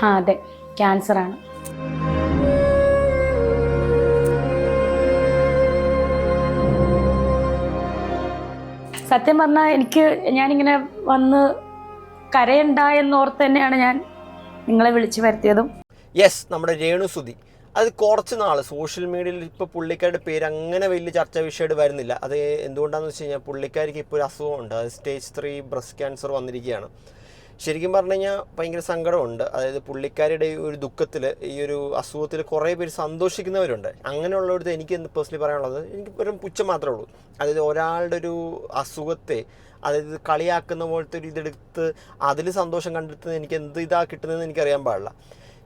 അതെ, ക്യാൻസറാണ്. സത്യം പറഞ്ഞാൽ ഞാനിങ്ങനെ വന്ന് കരയണ്ട എന്നോർത്ത് തന്നെയാണ് ഞാൻ നിങ്ങളെ വിളിച്ചു വരുത്തിയതും. യെസ്, നമ്മുടെ രേണുസുതി. അത് കുറച്ച് നാൾ സോഷ്യൽ മീഡിയയിൽ ഇപ്പോൾ പുള്ളിക്കാരുടെ പേര് അങ്ങനെ വലിയ ചർച്ചാ വിഷയമായിട്ട് വരുന്നില്ല. അത് എന്തുകൊണ്ടാണെന്ന് വെച്ച് കഴിഞ്ഞാൽ പുള്ളിക്കാരിക്ക് ഇപ്പോൾ ഒരു അസുഖമുണ്ട്. അത് സ്റ്റേജ് 3 ബ്രസ്റ്റ് ക്യാൻസർ വന്നിരിക്കുകയാണ്. ശരിക്കും പറഞ്ഞു കഴിഞ്ഞാൽ ഭയങ്കര സങ്കടമുണ്ട്. അതായത് പുള്ളിക്കാരുടെ ഒരു ദുഃഖത്തിൽ, ഈ ഒരു അസുഖത്തിൽ കുറേ പേര് സന്തോഷിക്കുന്നവരുണ്ട്. അങ്ങനെയുള്ളവർക്ക് എനിക്ക് പേഴ്സണലി പറയാനുള്ളത്, എനിക്ക് ഒരു പുച്ഛം മാത്രമേ ഉള്ളൂ. അതായത് ഒരാളുടെ ഒരു അസുഖത്തെ അതായത് കളിയാക്കുന്ന പോലത്തെ ഒരു ഇതെടുത്ത് അതിൽ സന്തോഷം കണ്ടെത്തുന്നത് എനിക്ക് എന്ത് കിട്ടുന്നതെന്ന് എനിക്കറിയാൻ പാടില്ല.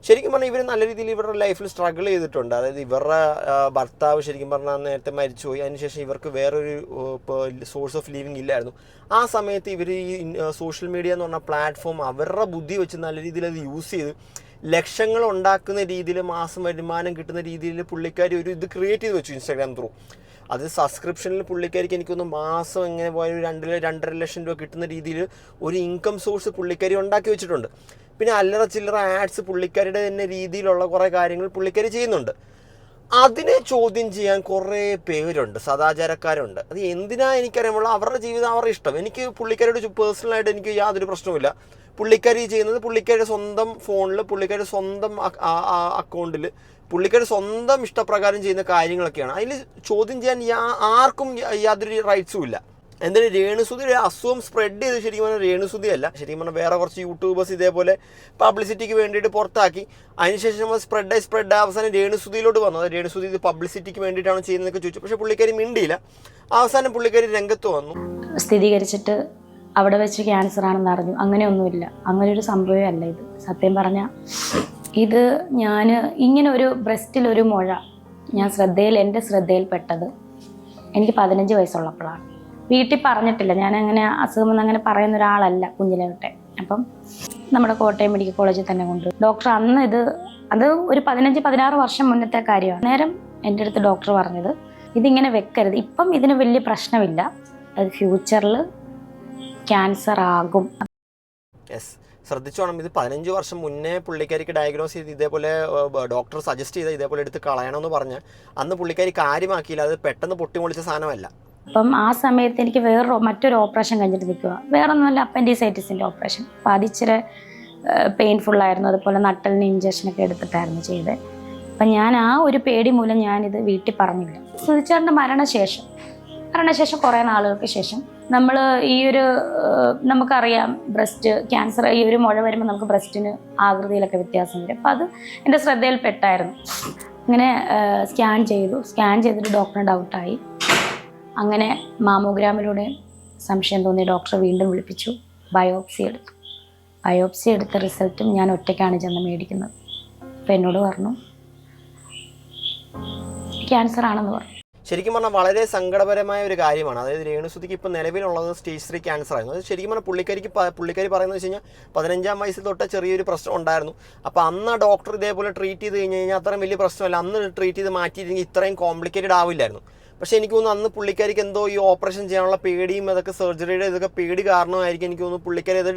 ശരിക്കും പറഞ്ഞാൽ ഇവർ നല്ല രീതിയിൽ ഇവരുടെ ലൈഫിൽ സ്ട്രഗിൾ ചെയ്തിട്ടുണ്ട്. അതായത് ഇവരുടെ ഭർത്താവ് ശരിക്കും പറഞ്ഞാൽ നേരത്തെ മരിച്ചുപോയി. അതിനുശേഷം ഇവർക്ക് വേറൊരു സോഴ്സ് ഓഫ് ലിവിങ് ഇല്ലായിരുന്നു. ആ സമയത്ത് ഇവർ ഈ സോഷ്യൽ മീഡിയ എന്ന് പറഞ്ഞ പ്ലാറ്റ്ഫോം അവരുടെ ബുദ്ധി വെച്ച് നല്ല രീതിയിൽ അത് യൂസ് ചെയ്ത് ലക്ഷങ്ങൾ ഉണ്ടാക്കുന്ന രീതിയിൽ, മാസം വരുമാനം കിട്ടുന്ന രീതിയിൽ പുള്ളിക്കാരി ഒരു ഇത് ക്രിയേറ്റ് ചെയ്ത് വെച്ചു ഇൻസ്റ്റാഗ്രാം ത്രൂ. അത് സബ്സ്ക്രിപ്ഷനിൽ പുള്ളിക്കാരിക്ക് എനിക്കൊന്ന് മാസം എങ്ങനെ പോയാലും 2-2.5 ലക്ഷം രൂപ കിട്ടുന്ന രീതിയിൽ ഒരു ഇൻകം സോഴ്സ് പുള്ളിക്കാരി ഉണ്ടാക്കി വെച്ചിട്ടുണ്ട്. പിന്നെ അല്ലറ ചില്ലറ ആഡ്സ് പുള്ളിക്കാരുടെ തന്നെ രീതിയിലുള്ള കുറേ കാര്യങ്ങൾ പുള്ളിക്കാരി ചെയ്യുന്നുണ്ട്. അതിനെ ചോദ്യം ചെയ്യാൻ കുറേ പേരുണ്ട്, സദാചാരക്കാരുണ്ട്. അത് എന്തിനാ എനിക്കറിയാമുള്ള അവരുടെ ജീവിതം അവരുടെ ഇഷ്ടം. എനിക്ക് പുള്ളിക്കാരുടെ പേഴ്സണലായിട്ട് എനിക്ക് യാതൊരു പ്രശ്നവുമില്ല. പുള്ളിക്കാരി ചെയ്യുന്നത് പുള്ളിക്കാരുടെ സ്വന്തം ഫോണിൽ, പുള്ളിക്കാരുടെ സ്വന്തം അക്കൗണ്ടിൽ, പുള്ളിക്കാരുടെ സ്വന്തം ഇഷ്ടപ്രകാരം ചെയ്യുന്ന കാര്യങ്ങളൊക്കെയാണ്. അതിൽ ചോദ്യം ചെയ്യാൻ ആർക്കും യാതൊരു റൈറ്റ്സും ഇല്ല. എന്തായാലും രേണുസുതിയുടെ അസുഖം സ്പ്രെഡ് ചെയ്ത് ശരിക്കും പറഞ്ഞാൽ രേണുസുതിയല്ല, ശരിക്കും പറഞ്ഞാൽ വേറെ കുറച്ച് യൂട്യൂബേഴ്സ് ഇതേപോലെ പബ്ലിസിറ്റിക്ക് വേണ്ടിയിട്ട് പുറത്താക്കി. അതിനുശേഷം സ്പ്രെഡ് അവസാനം രേണുസുതിയിലോട്ട് വന്നു. അത് രേണുസുതി ഇത് പബ്ലിസിറ്റിക്ക് വേണ്ടിയിട്ടാണ് ചെയ്യുന്നതൊക്കെ ചോദിച്ചു. പക്ഷേ പുള്ളിക്കാരി മിണ്ടിയില്ല. അവസാനം പുള്ളിക്കാരി രംഗത്ത് വന്നു. സ്ഥിരീകരിച്ചിട്ട് അവിടെ വെച്ച് ക്യാൻസർ ആണെന്ന് അറിഞ്ഞു. അങ്ങനെയൊന്നുമില്ല, അങ്ങനെ ഒരു സംഭവമേ അല്ല ഇത്. സത്യം പറഞ്ഞാൽ ഇത് ഞാൻ ഇങ്ങനെ ഒരു ബ്രസ്റ്റിലൊരു മുഴ എൻ്റെ ശ്രദ്ധയിൽപ്പെട്ടത് എനിക്ക് 15 വയസ്സുള്ളപ്പോഴാണ്. വീട്ടിൽ പറഞ്ഞിട്ടില്ല. ഞാൻ അങ്ങനെ അസുഖമെന്ന് അങ്ങനെ പറയുന്ന ഒരാളല്ല കുഞ്ഞിലെ തൊട്ടേ. അപ്പം നമ്മുടെ കോട്ടയം മെഡിക്കൽ കോളേജിൽ തന്നെ കൊണ്ട് ഡോക്ടർ അന്ന് അത് ഒരു 15-16 വർഷം മുന്നത്തെ കാര്യമാണ്. നേരം എൻ്റെ അടുത്ത് ഡോക്ടർ പറഞ്ഞത് ഇതിങ്ങനെ വെക്കരുത്, ഇപ്പം ഇതിന് വലിയ പ്രശ്നമില്ല, അത് ഫ്യൂച്ചറിൽ ക്യാൻസർ ആകും. യെസ്, ശ്രദ്ധിച്ചോണം. ഇത് 15 വർഷം മുന്നേ പുള്ളിക്കാരിക്ക് ഡയഗ്നോസ് ചെയ്ത് ഇതേപോലെ ഡോക്ടർ സജസ്റ്റ് ചെയ്ത ഇതേപോലെ എടുത്ത് കളയണമെന്ന് പറഞ്ഞ് അന്ന് പുള്ളിക്കാരി കാര്യമാക്കിയില്ല. അത് പെട്ടെന്ന് പൊട്ടിമൊളിച്ച സാധനമല്ല. അപ്പം ആ സമയത്ത് എനിക്ക് മറ്റൊരു ഓപ്പറേഷൻ കഴിഞ്ഞിട്ട് നിൽക്കുക. വേറൊന്നുമല്ല, അപ്പൻഡിസൈറ്റിസിൻ്റെ ഓപ്പറേഷൻ. അപ്പോൾ അതിച്ചിരി പെയിൻഫുള്ളായിരുന്നു. അതുപോലെ നട്ടലിന് ഇഞ്ചക്ഷനൊക്കെ എടുത്തിട്ടായിരുന്നു ചെയ്തത്. അപ്പം ഞാൻ ആ ഒരു പേടി മൂലം ഞാനിത് വീട്ടിൽ പറഞ്ഞില്ല. സുധിച്ചേട്ടൻ്റെ മരണശേഷം കുറേ നാളുകൾക്ക് ശേഷം നമ്മൾ നമുക്കറിയാം ബ്രസ്റ്റ് ക്യാൻസർ, ഈ ഒരു മുഴ വരുമ്പോൾ നമുക്ക് ബ്രസ്റ്റിന് ആകൃതിയിലൊക്കെ വ്യത്യാസം വരും. അപ്പോൾ അത് എൻ്റെ ശ്രദ്ധയിൽപ്പെട്ടായിരുന്നു. അങ്ങനെ സ്കാൻ ചെയ്തിട്ട് ഡോക്ടറിന് ഡൗട്ടായി. അങ്ങനെ മാമോഗ്രാമിലൂടെ സംശയം തോന്നി ഡോക്ടറെ വീണ്ടും വിളിപ്പിച്ചു. ബയോപ്സി എടുത്ത റിസൾട്ടും ഞാൻ ഒറ്റയ്ക്കാണ് ചെന്ന് മേടിക്കുന്നത്. അപ്പോൾ എന്നോട് പറഞ്ഞു ക്യാൻസർ ആണെന്ന് പറഞ്ഞു. ശരിക്കും പറഞ്ഞാൽ വളരെ സങ്കടപരമായ ഒരു കാര്യമാണ്. അതായത് രേണുസുതിക്ക് ഇപ്പോൾ നിലവിലുള്ളത് സ്റ്റേജ് 3 ക്യാൻസർ ആയിരുന്നു. അത് ശരിക്കും പറഞ്ഞാൽ പുള്ളിക്കാരി പറയുന്നത് വെച്ച് കഴിഞ്ഞാൽ 15-ാം വയസ്സിൽ തൊട്ട് ചെറിയൊരു പ്രശ്നം ഉണ്ടായിരുന്നു. അപ്പോൾ അന്ന് ആ ഡോക്ടർ ഇതേപോലെ ട്രീറ്റ് ചെയ്ത് കഴിഞ്ഞാൽ അത്രയും വലിയ പ്രശ്നമല്ല. അന്ന് ട്രീറ്റ് ചെയ്ത് മാറ്റിയിരുന്നെങ്കിൽ ഇത്രയും കോംപ്ലിക്കേറ്റഡ് ആവില്ലായിരുന്നു. പക്ഷേ എനിക്ക് തോന്നുന്നു അന്ന് പുള്ളിക്കാരിക്ക് എന്തോ ഈ ഓപ്പറേഷൻ ചെയ്യാനുള്ള പേടിയും അതൊക്കെ സർജറിയുടെ ഇതൊക്കെ പേടി കാരണമായിരിക്കും എനിക്ക് തോന്നുന്നു പുള്ളിക്കാരി അത്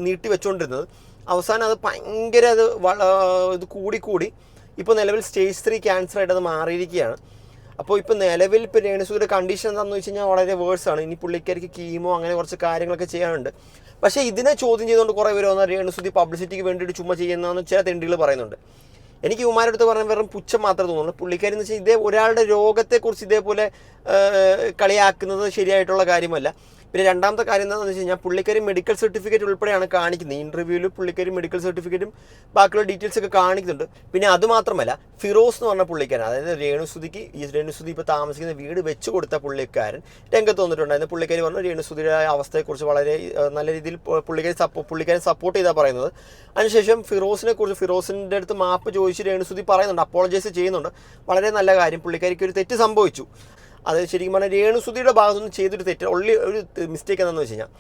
നീട്ടി വെച്ചുകൊണ്ടിരുന്നത്. അവസാനം അത് ഭയങ്കര ഇത് കൂടി ഇപ്പോൾ നിലവിൽ സ്റ്റേജ് 3 ക്യാൻസറായിട്ട് അത് മാറിയിരിക്കുകയാണ്. അപ്പോൾ ഇപ്പോൾ നിലവിൽ രേണുസുതിയുടെ കണ്ടീഷൻ എന്താണെന്ന് വെച്ച് കഴിഞ്ഞാൽ വളരെ വേഴ്സാണ്. ഇനി പുള്ളിക്കാരിക്ക് കീമോ അങ്ങനെ കുറച്ച് കാര്യങ്ങളൊക്കെ ചെയ്യാനുണ്ട്. പക്ഷേ ഇതിനെ ചോദ്യം ചെയ്തുകൊണ്ട് കുറേ പേര് വന്നാൽ രേണുസുതി പബ്ലിസിറ്റിക്ക് വേണ്ടിയിട്ട് ചുമ്മാ ചെയ്യുന്നതെന്ന് ചില തെണ്ടികൾ പറയുന്നുണ്ട്. എനിക്ക് ഇവന്മാരടുത്ത് പറഞ്ഞാൽ വെറും പുച്ഛം മാത്രമേ തോന്നുള്ളൂ. പുള്ളിക്കാരി എന്ന് വെച്ചാൽ ഒരാളുടെ രോഗത്തെക്കുറിച്ച് ഇതേപോലെ കളിയാക്കുന്നത് ശരിയായിട്ടുള്ള കാര്യമല്ല. പിന്നെ രണ്ടാമത്തെ കാര്യം എന്താണെന്ന് വെച്ച് കഴിഞ്ഞാൽ പുള്ളിക്കാരി മെഡിക്കൽ സർട്ടിഫിക്കറ്റ് ഉൾപ്പെടെയാണ് കാണിക്കുന്നത്. ഇൻ്റർവ്യൂവിൽ പുള്ളിക്കാരി മെഡിക്കൽ സർട്ടിഫിക്കറ്റും ബാക്കിയുള്ള ഡീറ്റെയിൽസ് ഒക്കെ കാണിക്കുന്നുണ്ട്. പിന്നെ അതുമാത്രമല്ല, ഫിറോസ് എന്ന് പറഞ്ഞ പുള്ളിക്കാരൻ, അതായത് രേണുസുതി ഇപ്പോൾ താമസിക്കുന്ന വീട് വെച്ച് കൊടുത്ത പുള്ളിക്കാരൻ രംഗത്ത് വന്നിട്ടുണ്ടായിരുന്നു. പുള്ളിക്കാരി പറഞ്ഞു രേണുസുതിയുടെ അവസ്ഥയെക്കുറിച്ച് വളരെ നല്ല രീതിയിൽ പുള്ളിക്കാരൻ സപ്പോർട്ട് ചെയ്താൽ പറയുന്നത്. അതിനുശേഷം ഫിറോസിൻ്റെ അടുത്ത് മാപ്പ് ചോദിച്ച് രേണുസുതി പറയുന്നുണ്ട്, അപ്പോളജൈസ് ചെയ്യുന്നുണ്ട്. വളരെ നല്ല കാര്യം. പുള്ളിക്കാരിക്ക് ഒരു തെറ്റ് സംഭവിച്ചു. അത് ശരിക്കും പറഞ്ഞാൽ രേണുസുതിയുടെ ഭാഗത്തുനിന്ന് ചെയ്തൊരു തെറ്റ്, ഒരു മിസ്റ്റേക്ക് എന്താണെന്ന് വെച്ച് കഴിഞ്ഞാൽ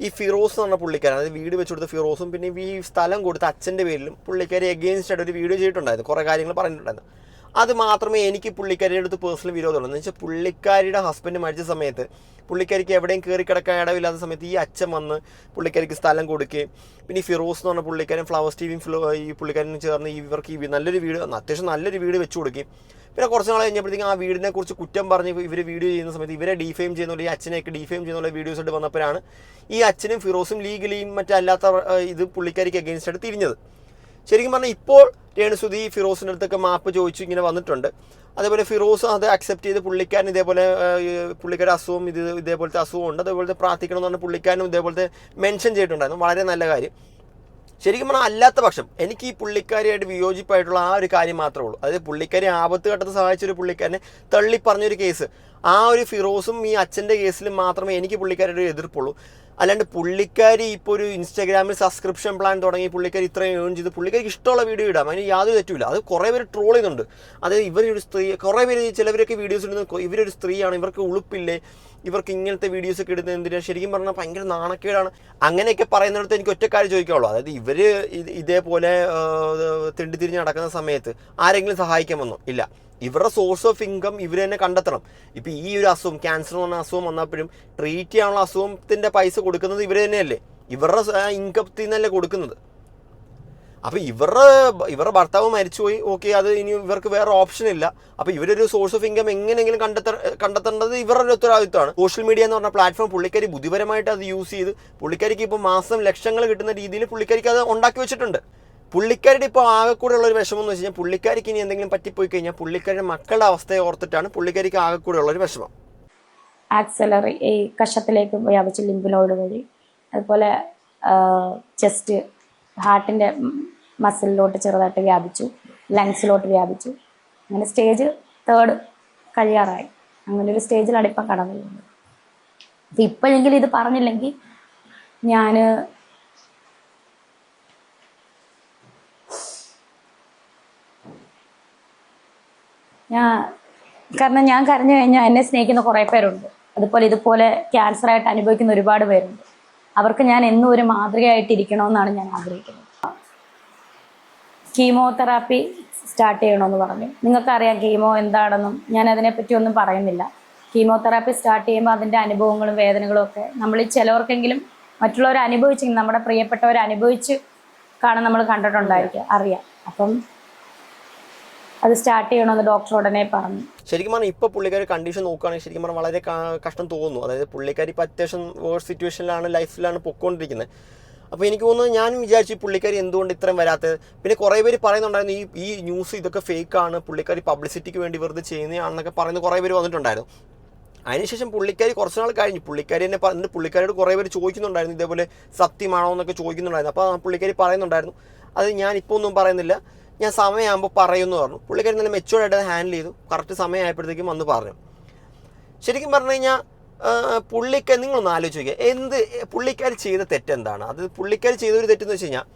ഈ ഫിറോസ് എന്ന് പറഞ്ഞ പുള്ളിക്കാരൻ, അതായത് വീട് വെച്ച് കൊടുത്ത ഫിറോസും പിന്നെ ഈ സ്ഥലം കൊടുത്ത അച്ഛൻ്റെ പേരിലും പുള്ളിക്കാരി എഗെയിൻസ്റ്റ് ആയിട്ട് ഒരു വീഡിയോ ചെയ്തിട്ടുണ്ടായിരുന്നു. കുറേ കാര്യങ്ങൾ പറഞ്ഞിട്ടുണ്ടായിരുന്നു. അത് മാത്രമേ എനിക്ക് പുള്ളിക്കാരിയുടെ അടുത്ത് പേഴ്സണൽ വിരോധമുള്ളൂ. എന്ന് വെച്ചാൽ പുള്ളിക്കാരിയുടെ ഹസ്ബൻഡ് മരിച്ച സമയത്ത് പുള്ളിക്കാരിക്ക് എവിടെയും കയറി കിടക്കാൻ ഇടവില്ലാത്ത സമയത്ത് ഈ അച്ഛൻ വന്ന് പുള്ളിക്കാരിക്ക് സ്ഥലം കൊടുക്കുകയും പിന്നെ ഈ ഫിറോസ് എന്ന് പറഞ്ഞ പുള്ളിക്കാരൻ ഫ്ലവേഴ്സ് ടിവിയും ഈ പുള്ളിക്കാരനും ചേർന്ന് ഇവർക്ക് ഈ നല്ലൊരു വീട്, അത്യാവശ്യം നല്ലൊരു വീട് വെച്ച് കൊടുക്കുകയും പിന്നെ കുറച്ച് നാൾ കഴിഞ്ഞപ്പോഴത്തേക്കും ആ വീടിനെ കുറിച്ച് കുറ്റം പറഞ്ഞ് ഇവർ വീഡിയോ ചെയ്യുന്ന സമയത്ത് ഇവരെ ഡീഫെയിം ചെയ്യുന്ന ഈ അച്ഛനെയൊക്കെ ഡീഫെയിം ചെയ്യുന്ന വീഡിയോസ് ആയിട്ട് വന്നപ്പോഴാണ് ഈ അച്ഛനും ഫിറോസും ലീഗലിയും മറ്റല്ലാത്ത ഇത് പുള്ളിക്കാരിക്ക് അഗെയിൻസ്റ്റ് ആയിട്ട് തിരിഞ്ഞത്. ശരിക്കും പറഞ്ഞാൽ ഇപ്പോൾ രേണുസുതി ഫിറോസിൻ്റെ അടുത്തൊക്കെ മാപ്പ് ചോദിച്ചു ഇങ്ങനെ വന്നിട്ടുണ്ട്. അതേപോലെ ഫിറോസ് അത് അക്സെപ്റ്റ് ചെയ്ത് പുള്ളിക്കാരൻ ഇതേപോലെ പുള്ളിക്കാരുടെ അസുഖം ഇതേപോലത്തെ അസുഖമുണ്ട്, അതേപോലത്തെ പ്രാർത്ഥിക്കണം എന്ന് പറഞ്ഞാൽ പുള്ളിക്കാരനും ഇതേപോലത്തെ മെൻഷൻ ചെയ്തിട്ടുണ്ടായിരുന്നു. വളരെ നല്ല കാര്യം. ശരിക്കും പറഞ്ഞാൽ അല്ലാത്ത പക്ഷം എനിക്ക് ഈ പുള്ളിക്കാരിയായിട്ട് വിയോജിപ്പായിട്ടുള്ള ആ ഒരു കാര്യം മാത്രമേ ഉള്ളൂ. അതായത് പുള്ളിക്കാരി ആപത്ത് ഘട്ടത്തിൽ സഹായിച്ചൊരു പുള്ളിക്കാരനെ തള്ളി പറഞ്ഞൊരു കേസ്, ആ ഒരു ഫിറോസും ഈ അച്ഛൻ്റെ കേസിലും മാത്രമേ എനിക്ക് പുള്ളിക്കാരുടെ ഒരു എതിർപ്പുള്ളൂ. അല്ലാണ്ട് പുള്ളിക്കാരി ഇപ്പോൾ ഒരു ഇൻസ്റ്റാഗ്രാമിൽ സബ്സ്ക്രിപ്ഷൻ പ്ലാൻ തുടങ്ങി പുള്ളിക്കാരി ഇത്രയും ഏൺ ചെയ്ത് പുള്ളിക്കാരിക്ക് ഇഷ്ടമുള്ള വീഡിയോ ഇടാം, അതിന് യാതൊരു തെറ്റുമില്ല. അത് കുറേ പേര് ട്രോൾ ചെയ്യുന്നുണ്ട്. അതായത് ഇവരൊരു സ്ത്രീ, കുറേ പേര് ചിലവരൊക്കെ വീഡിയോസ് ഇടുന്നത് ഇവരൊരു സ്ത്രീയാണ്, ഇവർക്ക് ഉളുപ്പില്ലേ, ഇവർക്ക് ഇങ്ങനത്തെ വീഡിയോസൊക്കെ ഇടുന്നത് എന്തിനാണ്, ശരിക്കും പറഞ്ഞാൽ ഭയങ്കര നാണക്കേടാണ്. അങ്ങനെയൊക്കെ പറയുന്നിടത്ത് എനിക്ക് ഒറ്റ കാര്യം ചോദിക്കാവുള്ളൂ. അതായത് ഇവർ ഇതേപോലെ തിണ്ടിത്തിരിഞ്ഞ് നടക്കുന്ന സമയത്ത് ആരെങ്കിലും സഹായിക്കാൻ വന്നോ? ഇല്ല. ഇവരുടെ സോഴ്സ് ഓഫ് ഇൻകം ഇവർ തന്നെ കണ്ടെത്തണം. ഇപ്പം ഈ ഒരു അസുഖം, ക്യാൻസർ എന്ന് പറഞ്ഞ അസുഖം വന്നപ്പോഴും ട്രീറ്റ് ചെയ്യാനുള്ള അസുഖത്തിൻ്റെ പൈസ കൊടുക്കുന്നത് ഇവർ തന്നെയല്ലേ, ഇവരുടെ ഇൻകത്തിൽ നിന്നല്ലേ കൊടുക്കുന്നത്. അപ്പോൾ ഇവരുടെ ഭർത്താവ് മരിച്ചുപോയി, ഓക്കെ, അത് ഇനി ഇവർക്ക് വേറെ ഓപ്ഷൻ ഇല്ല. അപ്പോൾ ഇവരൊരു സോഴ്സ് ഓഫ് ഇൻകം എങ്ങനെയെങ്കിലും കണ്ടെത്തേണ്ടത് ഇവരുടെ ഒരു ഉത്തരവാദിത്തമാണ്. സോഷ്യൽ മീഡിയ എന്ന് പറഞ്ഞ പ്ലാറ്റ്ഫോം പുള്ളിക്കാരി ബുദ്ധിപരമായിട്ട് അത് യൂസ് ചെയ്ത് പുള്ളിക്കാരിക്ക് ഇപ്പോൾ മാസം ലക്ഷങ്ങൾ കിട്ടുന്ന രീതിയിൽ പുള്ളിക്കാരിക്ക് അത് ഉണ്ടാക്കി വെച്ചിട്ടുണ്ട്. പുള്ളിക്കാരുടെ ഇപ്പോൾ ആകെക്കൂടെ ഉള്ളൊരു വിഷമം എന്ന് വെച്ച് കഴിഞ്ഞാൽ പുള്ളിക്കാരിക്ക് ഇനി എന്തെങ്കിലും പറ്റിപ്പോയി കഴിഞ്ഞാൽ പുള്ളിക്കാരുടെ മക്കളുടെ അവസ്ഥയെ ഓർത്തിട്ടാണ് പുള്ളിക്കാരിക്ക് ആകെക്കൂടെ ഉള്ളൊരു വിഷമം. ആക്സലറി ഈ കഷത്തിലേക്ക് വ്യാപിച്ചു, ലിംബ് വഴി, അതുപോലെ ചെസ്റ്റ് ഹാർട്ടിൻ്റെ മസിലിലോട്ട് ചെറുതായിട്ട് വ്യാപിച്ചു, ലങ്സിലോട്ട് വ്യാപിച്ചു. അങ്ങനെ സ്റ്റേജ് 3 കഴിയാറായി. അങ്ങനെ ഒരു സ്റ്റേജിലാണ് ഇപ്പം കടന്നു പോകുന്നത്. അപ്പം ഇപ്പോഴെങ്കിലും ഇത് പറഞ്ഞില്ലെങ്കിൽ കാരണം ഞാൻ കരഞ്ഞു കഴിഞ്ഞാൽ എന്നെ സ്നേഹിക്കുന്ന കുറേ പേരുണ്ട്. അതുപോലെ ഇതുപോലെ ക്യാൻസറായിട്ട് അനുഭവിക്കുന്ന ഒരുപാട് പേരുണ്ട്. അവർക്ക് ഞാൻ എന്നും ഒരു മാതൃകയായിട്ടിരിക്കണമെന്നാണ് ഞാൻ ആഗ്രഹിക്കുന്നത്. കീമോതെറാപ്പി സ്റ്റാർട്ട് ചെയ്യണമെന്ന് പറഞ്ഞു. നിങ്ങൾക്കറിയാം കീമോ എന്താണെന്നും ഞാൻ അതിനെപ്പറ്റി ഒന്നും പറയുന്നില്ല. കീമോതെറാപ്പി സ്റ്റാർട്ട് ചെയ്യുമ്പോൾ അതിൻ്റെ അനുഭവങ്ങളും വേദനകളും ഒക്കെ നമ്മൾ ചിലവർക്കെങ്കിലും മറ്റുള്ളവർ അനുഭവിച്ചെങ്കിൽ നമ്മുടെ പ്രിയപ്പെട്ടവർ അനുഭവിച്ച് കാണാൻ നമ്മൾ കണ്ടിട്ടുണ്ടായിരിക്കും, അറിയാം. അപ്പം അത് സ്റ്റാർട്ട് ചെയ്യണമെന്ന് ഡോക്ടർ ഉടനെ പറഞ്ഞു. ശരിക്കും പറഞ്ഞാൽ ഇപ്പോൾ പുള്ളിക്കാരി കണ്ടീഷൻ നോക്കുകയാണെങ്കിൽ ശരിക്കും പറഞ്ഞാൽ വളരെ കഷ്ടം തോന്നുന്നു. അതായത് പുള്ളിക്കാരി ഇപ്പോൾ അത്യാവശ്യം വേഴ്സ് സിറ്റുവേഷനിലാണ്, ലൈഫിലാണ് പൊയ്ക്കൊണ്ടിരിക്കുന്നത്. അപ്പോൾ എനിക്ക് തോന്നുന്നത്, ഞാനും വിചാരിച്ചു ഈ പുള്ളിക്കാരി എന്തുകൊണ്ട് ഇത്രയും വരാത്തത്. പിന്നെ കുറേ പേര് പറയുന്നുണ്ടായിരുന്നു ഈ ന്യൂസ് ഇതൊക്കെ ഫേക്കാണ്, പുള്ളിക്കാരി പബ്ലിസിറ്റിക്ക് വേണ്ടി വെറുതെ ചെയ്യുന്നതാണെന്നൊക്കെ പറയുന്ന കുറേ പേര് വന്നിട്ടുണ്ടായിരുന്നു. അതിനുശേഷം പുള്ളിക്കാരി കുറച്ച് നാൾ കഴിഞ്ഞു പുള്ളിക്കാരി എന്നെ പറഞ്ഞിട്ട് പുള്ളിക്കാരിയോട് കുറേ പേര് ചോദിക്കുന്നുണ്ടായിരുന്നു, ഇതേപോലെ സത്യമാണോ എന്നൊക്കെ ചോദിക്കുന്നുണ്ടായിരുന്നു. അപ്പോൾ പുള്ളിക്കാരി പറയുന്നുണ്ടായിരുന്നു, അത് ഞാൻ ഇപ്പോൾ ഒന്നും പറയുന്നില്ല, ഞാൻ സമയമാകുമ്പോൾ പറയുമെന്ന് പറഞ്ഞു. പുള്ളിക്കാരി നല്ല മെച്ചുവേർഡായിട്ട് ഹാൻഡിൽ ചെയ്തു. കറക്റ്റ് സമയമായപ്പോഴത്തേക്കും വന്ന് പറഞ്ഞു. ശരിക്കും പറഞ്ഞു കഴിഞ്ഞാൽ നിങ്ങളൊന്ന് ആലോചിച്ച് നോക്കിയാൽ പുള്ളിക്കാരി ചെയ്ത തെറ്റെന്താണ്? അത് പുള്ളിക്കാരി ചെയ്തൊരു തെറ്റെന്ന് വെച്ച് കഴിഞ്ഞാൽ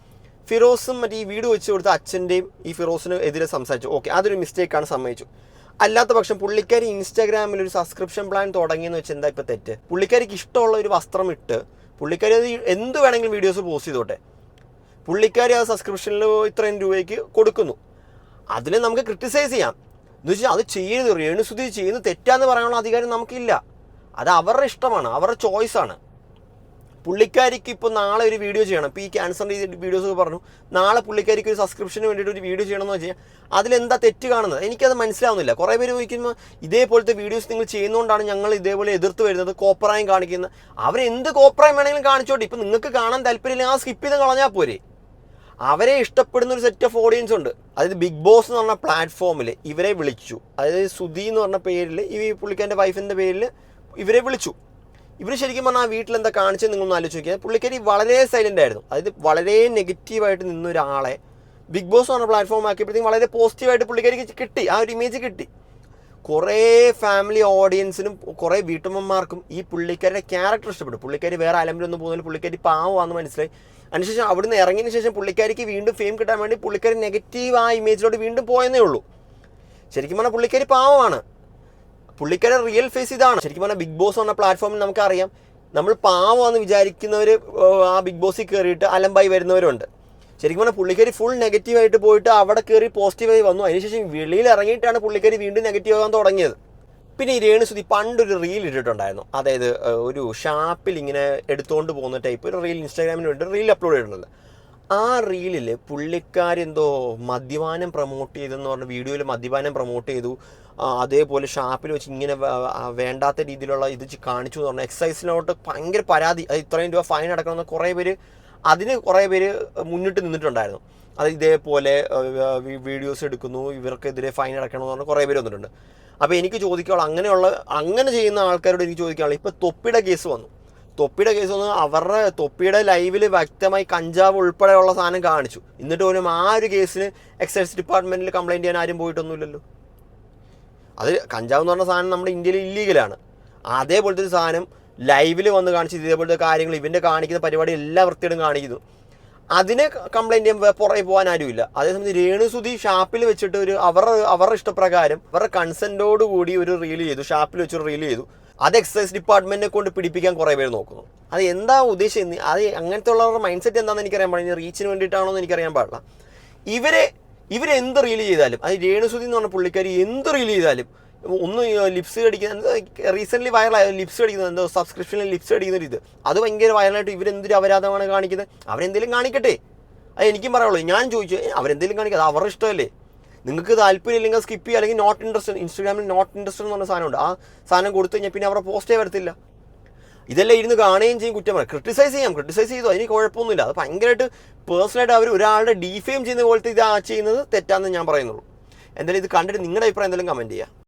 ഫിറോസും മറ്റേ ഈ വീട് വെച്ച് കൊടുത്ത അച്ഛൻ്റെയും ഈ ഫിറോസിനും എതിരെ സംസാരിച്ചു, ഓക്കെ, അതൊരു മിസ്റ്റേക്കാണ്, സമ്മതിച്ചു. അല്ലാത്ത പക്ഷം പുള്ളിക്കാരി ഇൻസ്റ്റാഗ്രാമിൽ ഒരു സബ്സ്ക്രിപ്ഷൻ പ്ലാൻ തുടങ്ങിയെന്ന് വെച്ചാൽ എന്താ ഇപ്പോൾ തെറ്റ്? പുള്ളിക്കാരിക്ക് ഇഷ്ടമുള്ള ഒരു വസ്ത്രം ഇട്ട് പുള്ളിക്കാരി അത് എന്ത് വേണമെങ്കിലും വീഡിയോസ് പോസ്റ്റ് ചെയ്തോട്ടെ. പുള്ളിക്കാരി ആ സബ്സ്ക്രിപ്ഷനിൽ ഇത്രയും രൂപയ്ക്ക് കൊടുക്കുന്നു, അതിനെ നമുക്ക് ക്രിട്ടിസൈസ് ചെയ്യാം. എന്ന് വെച്ചാൽ അത് ചെയ്യരുത്, രേണുസുതി ചെയ്യുന്ന തെറ്റാന്ന് പറയാനുള്ള അധികാരം നമുക്കില്ല. അത് അവരുടെ ഇഷ്ടമാണ്, അവരുടെ ചോയ്സാണ്. പുള്ളിക്കാരിക്ക് ഇപ്പോൾ നാളെ ഒരു വീഡിയോ ചെയ്യണം. ഇപ്പോൾ ഈ ക്യാൻസറിൻ്റെ വീഡിയോസൊക്കെ പറഞ്ഞു, നാളെ പുള്ളിക്കാരിക്ക് ഒരു സബ്സ്ക്രിപ്ഷന് വേണ്ടിയിട്ട് ഒരു വീഡിയോ ചെയ്യണമെന്ന് വെച്ച് കഴിഞ്ഞാൽ അതിലെന്താ തെറ്റ് കാണുന്നത്? എനിക്കത് മനസ്സിലാവുന്നില്ല. കുറേ പേര് ചോദിക്കുമ്പോൾ ഇതേപോലത്തെ വീഡിയോസ് നിങ്ങൾ ചെയ്യുന്നതുകൊണ്ടാണ് ഞങ്ങൾ ഇതേപോലെ എതിർത്ത് വരുന്നത്, കോപ്രായം കാണിക്കുന്നത്. അവരെന്ത് കോപ്രായം വേണമെങ്കിലും കാണിച്ചോട്ടെ. ഇപ്പം നിങ്ങൾക്ക് കാണാൻ താല്പര്യമില്ല, ആ സ്കിപ്പ് ചെയ്ത് കളഞ്ഞാൽ പോരെ. അവരെ ഇഷ്ടപ്പെടുന്ന ഒരു സെറ്റ് ഓഫ് ഓഡിയൻസ് ഉണ്ട്. അതായത് ബിഗ് ബോസ് എന്ന് പറഞ്ഞ പ്ലാറ്റ്ഫോമിൽ ഇവരെ വിളിച്ചു. അതായത് സുധി എന്ന് പറഞ്ഞ പേരിൽ ഈ പുള്ളിക്കാരൻ്റെ വൈഫിൻ്റെ പേരിൽ ഇവരെ വിളിച്ചു. ഇവർ ശരിക്കും പറഞ്ഞാൽ ആ വീട്ടിലെന്താ കാണിച്ചത് നിങ്ങളൊന്ന് ആലോചിച്ച് നോക്കിയാൽ പുള്ളിക്കാരി വളരെ സൈലൻ്റ് ആയിരുന്നു. അതായത് വളരെ നെഗറ്റീവായിട്ട് നിന്ന ഒരാളെ ബിഗ് ബോസ് എന്ന് പറഞ്ഞ പ്ലാറ്റ്ഫോം ആക്കിയപ്പോഴത്തേക്കും വളരെ പോസിറ്റീവായിട്ട് പുള്ളിക്കാരിക്ക് കിട്ടി, ആ ഒരു ഇമേജ് കിട്ടി. കുറേ ഫാമിലി ഓഡിയൻസിനും കുറേ വീട്ടമ്മമാർക്കും ഈ പുള്ളിക്കാരുടെ ക്യാരക്ടർ ഇഷ്ടപ്പെട്ടു. പുള്ളിക്കാരി വേറെ അലമ്പിലൊന്നും പോകുന്നില്ല, പുള്ളിക്കാരി പാവമാണെന്ന് മനസ്സിലായി. അതിനുശേഷം അവിടുന്ന് ഇറങ്ങിയതിന് ശേഷം പുള്ളിക്കാരിക്ക് വീണ്ടും ഫെയിം കിട്ടാൻ വേണ്ടി പുള്ളിക്കാരി നെഗറ്റീവ് ആ ഇമേജിലോട്ട് വീണ്ടും പോയെന്നേ ഉള്ളൂ. ശരിക്കും പറഞ്ഞാൽ പുള്ളിക്കാരി പാവമാണ്, പുള്ളിക്കാരുടെ റിയൽ ഫേസ് ഇതാണ്. ശരിക്കും പറഞ്ഞാൽ ബിഗ് ബോസ് എന്ന പ്ലാറ്റ്ഫോമിൽ നമുക്കറിയാം, നമ്മൾ പാവമാണെന്ന് വിചാരിക്കുന്നവർ ആ ബിഗ് ബോസിൽ കയറിയിട്ട് അലമ്പായി വരുന്നവരുണ്ട്. ശരിക്കും പറഞ്ഞാൽ പുള്ളിക്കാരി ഫുൾ നെഗറ്റീവായിട്ട് പോയിട്ട് അവിടെ കയറി പോസിറ്റീവായി വന്നു. അതിനുശേഷം വെളിയിൽ ഇറങ്ങിയിട്ടാണ് പുള്ളിക്കാരി വീണ്ടും നെഗറ്റീവ് ആകാൻ തുടങ്ങിയത്. പിന്നെ ഈ രേണുസുതി പണ്ടൊരു റീൽ ഇട്ടിട്ടുണ്ടായിരുന്നു. അതായത് ഒരു ഷാപ്പിൽ ഇങ്ങനെ എടുത്തുകൊണ്ട് പോകുന്ന ടൈപ്പ് ഒരു റീൽ ഇൻസ്റ്റാഗ്രാമിന് വേണ്ടി റീൽ അപ്ലോഡ് ചെയ്തിട്ടുണ്ട്. ആ റീലിൽ പുള്ളിക്കാരെന്തോ മദ്യപാനം പ്രൊമോട്ട് ചെയ്തെന്ന് പറഞ്ഞ വീഡിയോയിൽ മദ്യപാനം പ്രൊമോട്ട് ചെയ്തു. അതേപോലെ ഷാപ്പിൽ വെച്ച് ഇങ്ങനെ വേണ്ടാത്ത രീതിയിലുള്ള ഇത് കാണിച്ചു എന്ന് പറഞ്ഞാൽ എക്സൈസിനോട്ട് ഭയങ്കര പരാതി, അത് ഇത്രയും രൂപ ഫൈൻ അടക്കണമെന്ന് കുറേ പേര് മുന്നിട്ട് നിന്നിട്ടുണ്ടായിരുന്നു. അത് ഇതേപോലെ വീഡിയോസ് എടുക്കുന്നു, ഇവർക്കെതിരെ ഫൈൻ അടക്കണമെന്ന് പറഞ്ഞാൽ കുറേ പേര് വന്നിട്ടുണ്ട്. അപ്പോൾ എനിക്ക് ചോദിക്കാനുള്ള അങ്ങനെ ചെയ്യുന്ന ആൾക്കാരോട് എനിക്ക് ചോദിക്കാനുള്ള, ഇപ്പോൾ തൊപ്പിയുടെ കേസ് വന്നു. അവരുടെ തൊപ്പിയുടെ ലൈവിൽ വ്യക്തമായി കഞ്ചാവ് ഉൾപ്പെടെയുള്ള സാധനം കാണിച്ചു. എന്നിട്ട് പോലും ആ ഒരു കേസിന് എക്സൈസ് ഡിപ്പാർട്ട്മെൻറ്റിൽ കംപ്ലയിൻറ്റ് ചെയ്യാൻ ആരും പോയിട്ടൊന്നുമില്ലല്ലോ. അത് കഞ്ചാവ് എന്ന് പറഞ്ഞ സാധനം നമ്മുടെ ഇന്ത്യയിൽ ഇല്ലീഗലാണ്. അതേപോലത്തെ ഒരു സാധനം ലൈവിൽ വന്ന് കാണിച്ച് ഇതേപോലത്തെ കാര്യങ്ങൾ ഇവൻ്റെ കാണിക്കുന്ന പരിപാടി എല്ലാ വൃത്തിയോടും കാണിക്കുന്നു. അതിനെ കംപ്ലയിൻറ്റ് ചെയ്യാൻ പുറകെ പോകാൻ ആരുമില്ല. അതേസമയം രേണുസുതി ഷാപ്പിൽ വെച്ചിട്ട് അവരുടെ ഇഷ്ടപ്രകാരം അവരുടെ കൺസെൻറ്റോട് കൂടി ഒരു റീൽ ചെയ്തു, ഷാപ്പിൽ വെച്ചൊരു റീൽ ചെയ്തു. അത് എക്സൈസ് ഡിപ്പാർട്ട്മെൻറ്റിനെ കൊണ്ട് പിടിപ്പിക്കാൻ കുറേ പേര് നോക്കുന്നു. അത് എന്താ ഉദ്ദേശം, അത് അങ്ങനത്തെ ഉള്ളവരുടെ മൈൻഡ് സെറ്റ് എന്താണെന്ന് എനിക്കറിയാൻ പാടില്ല. റീച്ചിന് വേണ്ടിയിട്ടാണോ എന്ന് എനിക്കറിയാൻ പാടില്ല. ഇവരെന്ത് റീൽ ചെയ്താലും, അത് രേണുസുതി എന്ന് പറഞ്ഞ പുള്ളിക്കാരി എന്ത് റീൽ ചെയ്താലും, ഒന്ന് ലിപ്സ് കടിക്കുന്ന റീസെൻ്റ്ലി വൈറലായ ലിപ്സ് കടിക്കുന്നത്, എന്തോ സബ്സ്ക്രിപ്ഷനിൽ ലിപ്സ് കടിക്കുന്ന ഇത്, അത് ഭയങ്കര വൈറലായിട്ട് ഇവരെന്തൊരു അപരാധമാണ് കാണിക്കുന്നത്. അവരെന്തെങ്കിലും കാണിക്കട്ടെ, അത് എനിക്കും പറയുള്ളൂ. ഞാൻ ചോദിച്ചു, അവരെന്തെങ്കിലും കാണിക്കുക, അത് അവരുടെ ഇഷ്ടമല്ലേ. നിങ്ങൾക്ക് താല്പര്യം ഇല്ലെങ്കിൽ സ്കിപ്പ് ചെയ്യുക, അല്ലെങ്കിൽ നോട്ട് ഇൻട്രസ്റ്റഡ്. ഇൻസ്റ്റാഗ്രാമിൽ നോട്ട് ഇൻട്രസ്റ്റഡ് എന്ന് പറഞ്ഞ സാധനമുണ്ട്. ആ സാധനം കൊടുത്തു കഴിഞ്ഞാൽ പിന്നെ അവരുടെ പോസ്റ്റേ വരത്തില്ല. ഇതെല്ലാം ഇരുന്ന് കാണുകയും ചെയ്യും, കുറ്റം പറയാം. ക്രിട്ടിസൈസ് ചെയ്തു, അതിന് കുഴപ്പമൊന്നുമില്ല. അത് ഭയങ്കരമായിട്ട് പേഴ്സണലായിട്ട് അവർ ഒരാളുടെ ഡീഫെയിം ചെയ്യുന്ന പോലത്തെ ഇത് ചെയ്യുന്നത് തെറ്റാണെന്ന് ഞാൻ പറയുന്നുള്ളൂ. എന്തായാലും ഇത് കണ്ടിട്ട് നിങ്ങളുടെ അഭിപ്രായം എന്തെങ്കിലും കമൻറ്റ് ചെയ്യുക.